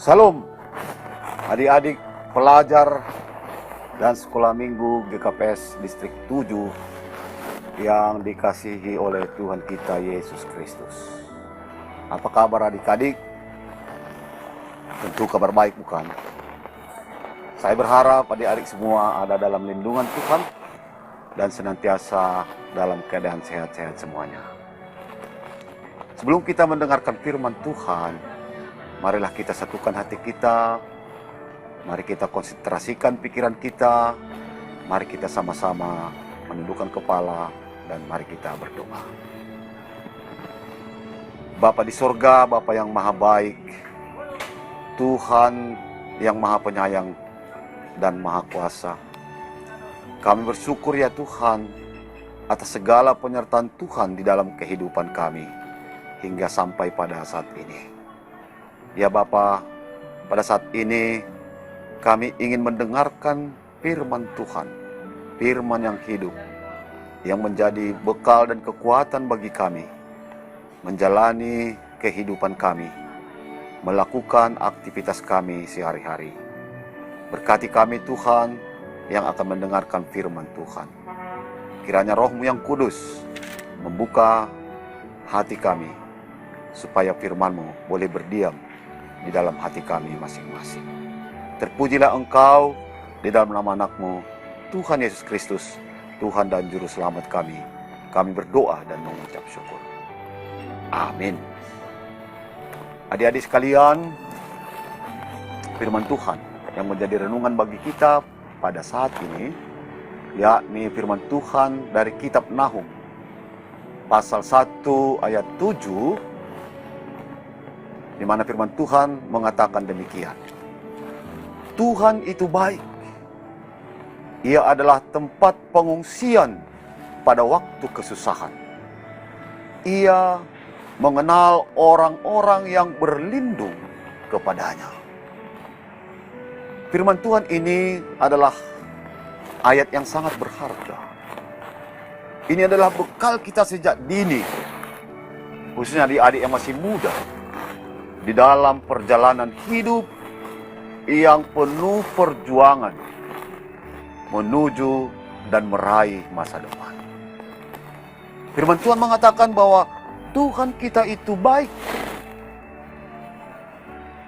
Salam adik-adik pelajar dan sekolah minggu GKPS Distrik 7 yang dikasihi oleh Tuhan kita Yesus Kristus. Apa kabar adik-adik? Tentu kabar baik, bukan? Saya berharap adik-adik semua ada dalam lindungan Tuhan dan senantiasa dalam keadaan sehat-sehat semuanya. Sebelum kita mendengarkan firman Tuhan, marilah kita satukan hati kita, mari kita konsentrasikan pikiran kita, mari kita sama-sama menundukkan kepala, dan mari kita berdoa. Bapa di sorga, Bapa yang maha baik, Tuhan yang maha penyayang dan maha kuasa, kami bersyukur ya Tuhan atas segala penyertaan Tuhan di dalam kehidupan kami hingga sampai pada saat ini. Ya Bapa, pada saat ini kami ingin mendengarkan firman Tuhan, firman yang hidup, yang menjadi bekal dan kekuatan bagi kami, menjalani kehidupan kami, melakukan aktivitas kami sehari-hari. Berkati kami Tuhan yang akan mendengarkan firman Tuhan. Kiranya Roh-Mu yang kudus membuka hati kami, supaya firman-Mu boleh berdiam di dalam hati kami masing-masing. Terpujilah Engkau di dalam nama anak-Mu, Tuhan Yesus Kristus, Tuhan dan Juru Selamat kami. Kami berdoa dan mengucap syukur. Amin. Adik-adik sekalian, firman Tuhan yang menjadi renungan bagi kita pada saat ini, yakni firman Tuhan dari kitab Nahum, pasal 1 ayat 7, di mana firman Tuhan mengatakan demikian. Tuhan itu baik. Ia adalah tempat pengungsian pada waktu kesusahan. Ia mengenal orang-orang yang berlindung kepadanya. Firman Tuhan ini adalah ayat yang sangat berharga. Ini adalah bekal kita sejak dini, khususnya adik-adik yang masih muda, di dalam perjalanan hidup yang penuh perjuangan menuju dan meraih masa depan. Firman Tuhan mengatakan bahwa Tuhan kita itu baik.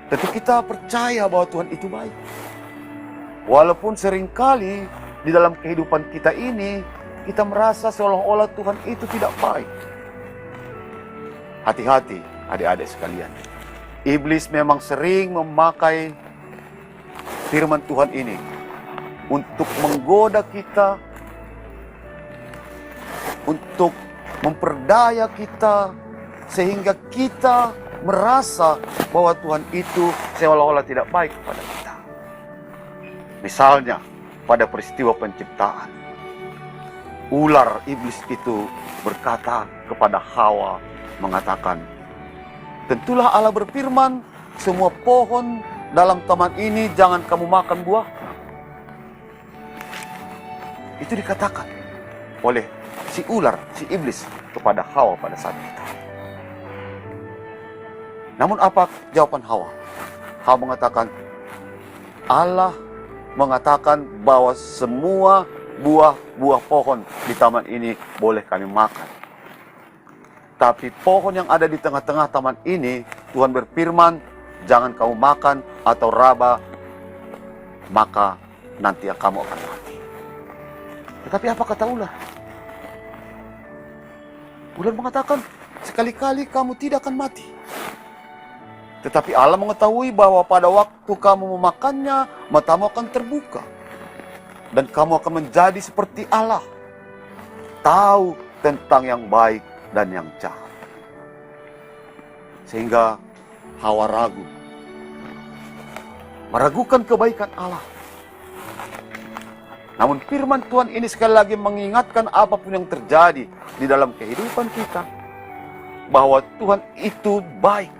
Tentu kita percaya bahwa Tuhan itu baik. Walaupun seringkali di dalam kehidupan kita ini, kita merasa seolah-olah Tuhan itu tidak baik. Hati-hati adik-adik sekalian. Iblis memang sering memakai firman Tuhan ini untuk menggoda kita, untuk memperdaya kita, sehingga kita merasa bahwa Tuhan itu seolah-olah tidak baik kepada kita. Misalnya, pada peristiwa penciptaan, ular iblis itu berkata kepada Hawa, mengatakan, tentulah Allah berfirman, semua pohon dalam taman ini jangan kamu makan buah. Itu dikatakan oleh si ular, si iblis kepada Hawa pada saat itu. Namun apa jawaban Hawa? Hawa mengatakan, Allah mengatakan bahwa semua buah-buah pohon di taman ini boleh kami makan. Tapi pohon yang ada di tengah-tengah taman ini, Tuhan berfirman, jangan kamu makan atau raba, maka nanti kamu akan mati. Tetapi apa kata ular? Ular mengatakan, sekali-kali kamu tidak akan mati. Tetapi Allah mengetahui bahwa pada waktu kamu memakannya, matamu akan terbuka. Dan kamu akan menjadi seperti Allah, tahu tentang yang baik dan yang jahat. Sehingga Hawa ragu, meragukan kebaikan Allah. Namun firman Tuhan ini sekali lagi mengingatkan apapun yang terjadi di dalam kehidupan kita, bahwa Tuhan itu baik.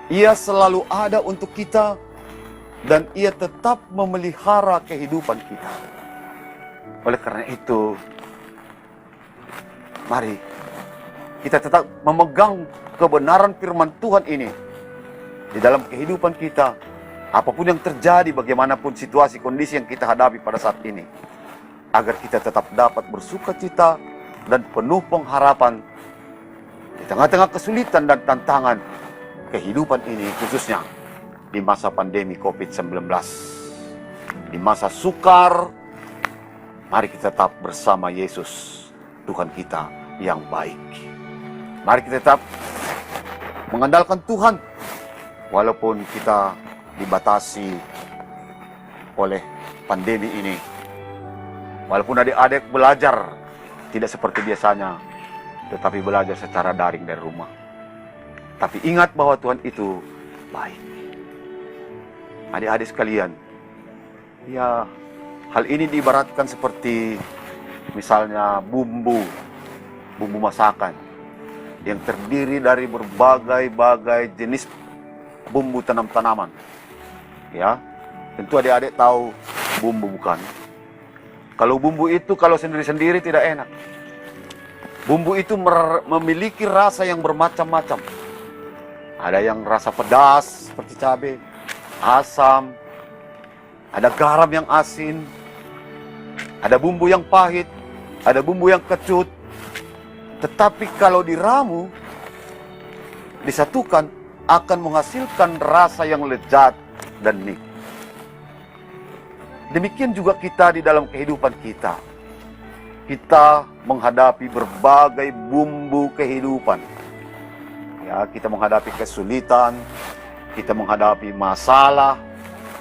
Ia selalu ada untuk kita, dan Ia tetap memelihara kehidupan kita. Oleh karena itu, mari kita tetap memegang kebenaran firman Tuhan ini, di dalam kehidupan kita, apapun yang terjadi, bagaimanapun situasi kondisi yang kita hadapi pada saat ini, agar kita tetap dapat bersukacita dan penuh pengharapan di tengah-tengah kesulitan dan tantangan kehidupan ini, khususnya di masa pandemi COVID-19. Di masa sukar, mari kita tetap bersama Yesus, Tuhan kita yang baik. Mari kita tetap mengandalkan Tuhan, walaupun kita dibatasi oleh pandemi ini. Walaupun adik-adik belajar tidak seperti biasanya, tetapi belajar secara daring dari rumah. Tapi ingat bahwa Tuhan itu baik. Adik-adik sekalian, ya, hal ini diibaratkan seperti misalnya bumbu masakan yang terdiri dari berbagai-bagai jenis bumbu tanaman. Ya, tentu adik-adik tahu bumbu bukan? Kalau bumbu itu kalau sendiri-sendiri tidak enak. Bumbu itu memiliki rasa yang bermacam-macam. Ada yang rasa pedas seperti cabai, asam, ada garam yang asin, ada bumbu yang pahit, ada bumbu yang kecut. Tetapi kalau diramu, disatukan, akan menghasilkan rasa yang lezat dan nikmat. Demikian juga kita di dalam kehidupan kita. Kita menghadapi berbagai bumbu kehidupan. Ya, kita menghadapi kesulitan, kita menghadapi masalah,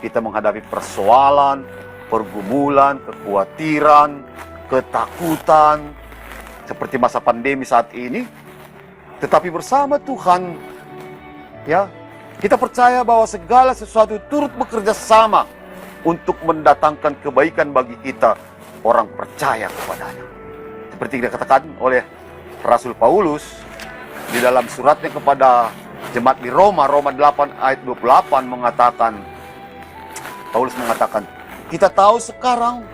kita menghadapi persoalan, pergumulan, kekhawatiran, ketakutan, seperti masa pandemi saat ini. Tetapi bersama Tuhan, ya, kita percaya bahwa segala sesuatu turut bekerja sama untuk mendatangkan kebaikan bagi kita, orang percaya kepadanya. Seperti dikatakan oleh Rasul Paulus di dalam suratnya kepada jemaat di Roma 8 ayat 28 mengatakan, Paulus mengatakan, kita tahu sekarang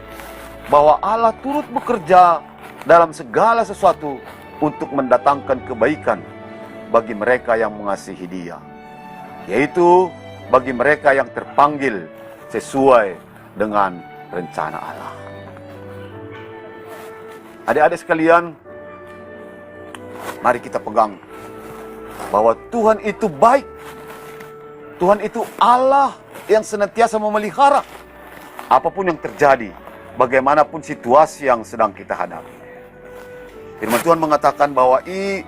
bahwa Allah turut bekerja dalam segala sesuatu untuk mendatangkan kebaikan bagi mereka yang mengasihi Dia, yaitu bagi mereka yang terpanggil sesuai dengan rencana Allah. Adik-adik sekalian, mari kita pegang bahwa Tuhan itu baik. Tuhan itu Allah yang senantiasa memelihara apapun yang terjadi, bagaimanapun situasi yang sedang kita hadapi. Firman Tuhan mengatakan bahwa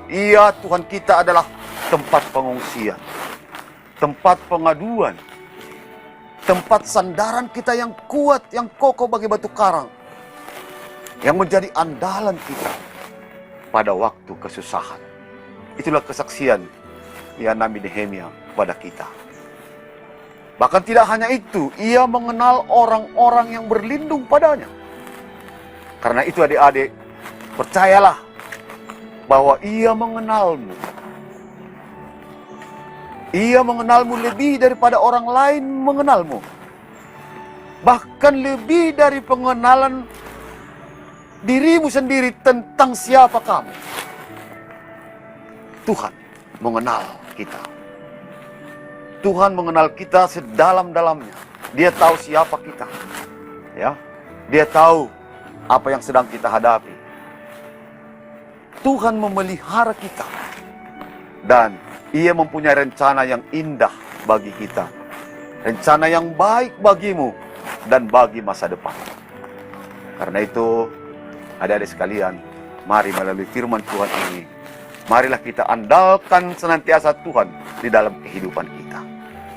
Ia, Tuhan kita adalah tempat pengungsian, tempat pengaduan, tempat sandaran kita yang kuat, yang kokoh bagi batu karang, yang menjadi andalan kita pada waktu kesusahan. Itulah kesaksian ya Nabi Nehemia pada kita. Bahkan tidak hanya itu, ia mengenal orang-orang yang berlindung padanya. Karena itu adik-adik, percayalah bahwa ia mengenalmu. Ia mengenalmu lebih daripada orang lain mengenalmu. Bahkan lebih dari pengenalan dirimu sendiri tentang siapa kamu. Tuhan mengenal kita. Tuhan mengenal kita sedalam-dalamnya. Dia tahu siapa kita. Ya, Dia tahu apa yang sedang kita hadapi. Tuhan memelihara kita. Dan Ia mempunyai rencana yang indah bagi kita. Rencana yang baik bagimu dan bagi masa depan. Karena itu, adik-adik sekalian, mari melalui firman Tuhan ini, marilah kita andalkan senantiasa Tuhan di dalam kehidupan kita,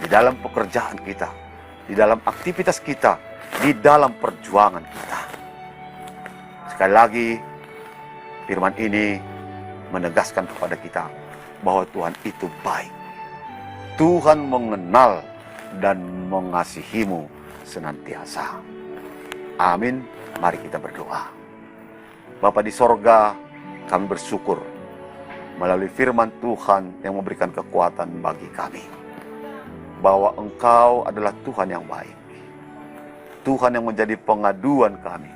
di dalam pekerjaan kita, di dalam aktivitas kita, di dalam perjuangan kita. Sekali lagi, firman ini menegaskan kepada kita bahwa Tuhan itu baik. Tuhan mengenal dan mengasihimu senantiasa. Amin. Mari kita berdoa. Bapa di sorga, kami bersyukur melalui firman Tuhan yang memberikan kekuatan bagi kami, bahwa Engkau adalah Tuhan yang baik. Tuhan yang menjadi pengaduan kami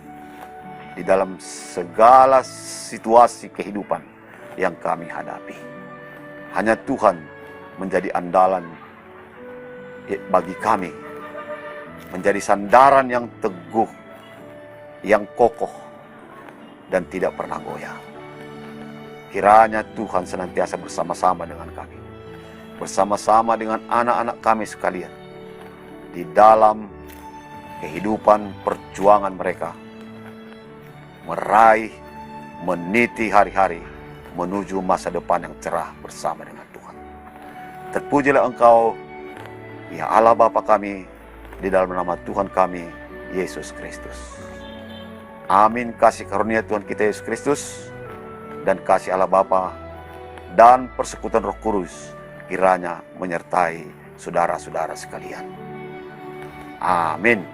di dalam segala situasi kehidupan yang kami hadapi. Hanya Tuhan menjadi andalan bagi kami, menjadi sandaran yang teguh, yang kokoh, dan tidak pernah goyah. Kiranya Tuhan senantiasa bersama-sama dengan kami, bersama-sama dengan anak-anak kami sekalian, di dalam kehidupan perjuangan mereka, meraih, meniti hari-hari, menuju masa depan yang cerah bersama dengan Tuhan. Terpujilah Engkau, ya Allah Bapa kami, di dalam nama Tuhan kami, Yesus Kristus. Amin. Kasih karunia Tuhan kita Yesus Kristus, dan kasih Allah Bapa, dan persekutuan Roh Kudus kiranya menyertai saudara-saudara sekalian. Amin.